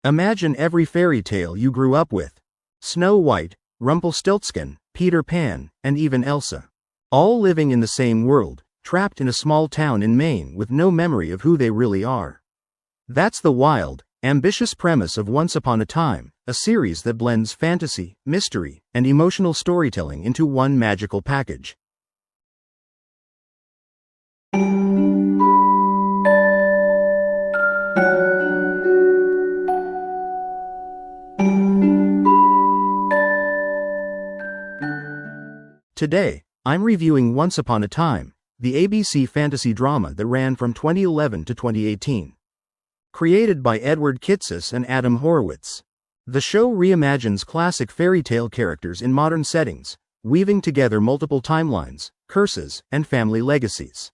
Imagine every fairy tale you grew up with. Snow White, Rumpelstiltskin, Peter Pan, and even Elsa. All living in the same world, trapped in a small town in Maine with no memory of who they really are. That's the wild, ambitious premise of Once Upon a Time, a series that blends fantasy, mystery, and emotional storytelling into one magical package. Today, I'm reviewing Once Upon a Time, the ABC fantasy drama that ran from 2011 to 2018. Created by Edward Kitsis and Adam Horowitz. The show reimagines classic fairy tale characters in modern settings, weaving together multiple timelines, curses, and family legacies.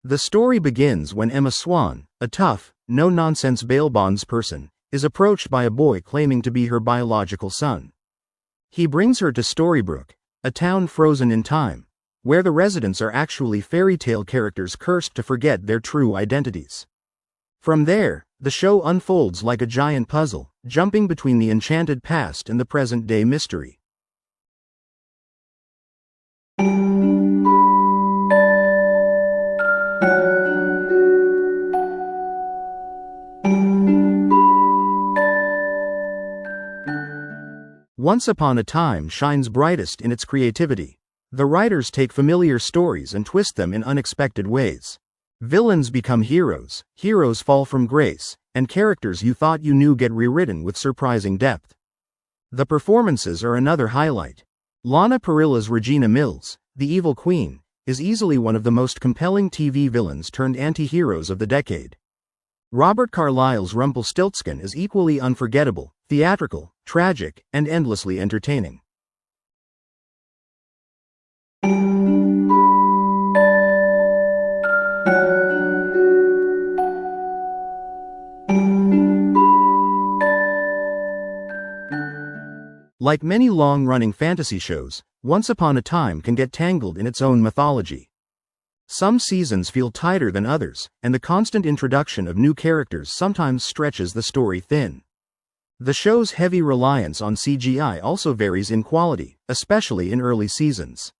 The story begins when Emma Swan, a tough, no-nonsense bail bonds person, is approached by a boy claiming to be her biological son. He brings her to Storybrooke, a town frozen in time, where the residents are actually fairy tale characters cursed to forget their true identities. From there, the show unfolds like a giant puzzle, jumping between the enchanted past and the present-day mystery. Once Upon a Time shines brightest in its creativity. The writers take familiar stories and twist them in unexpected ways. Villains become heroes, heroes fall from grace, and characters you thought you knew get rewritten with surprising depth. The performances are another highlight. Lana Parrilla's Regina Mills, the Evil Queen, is easily one of the most compelling TV villains turned anti-heroes of the decade. Robert Carlyle's Rumpelstiltskin is equally unforgettable, theatrical, tragic, and endlessly entertaining. Like many long-running fantasy shows, Once Upon a Time can get tangled in its own mythology. Some seasons feel tighter than others, and the constant introduction of new characters sometimes stretches the story thin. The show's heavy reliance on CGI also varies in quality, especially in early seasons.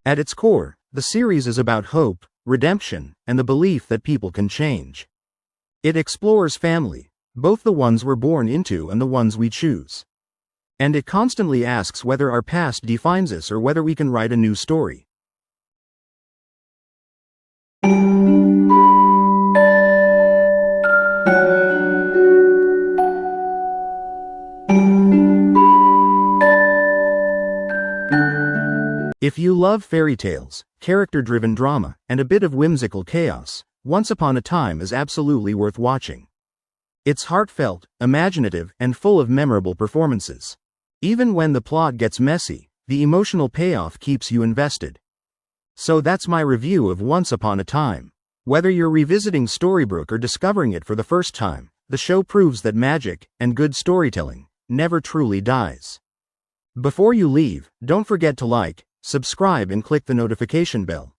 At its core, the series is about hope, redemption, and the belief that people can change. It explores family, both the ones we're born into and the ones we choose. And it constantly asks whether our past defines us or whether we can write a new story. If you love fairy tales, character-driven drama, and a bit of whimsical chaos, Once Upon a Time is absolutely worth watching. It's heartfelt, imaginative, and full of memorable performances. Even when the plot gets messy, the emotional payoff keeps you invested. So that's my review of Once Upon a Time. Whether you're revisiting Storybrooke or discovering it for the first time, the show proves that magic, and good storytelling, never truly dies. Before you leave, don't forget to like, subscribe and click the notification bell.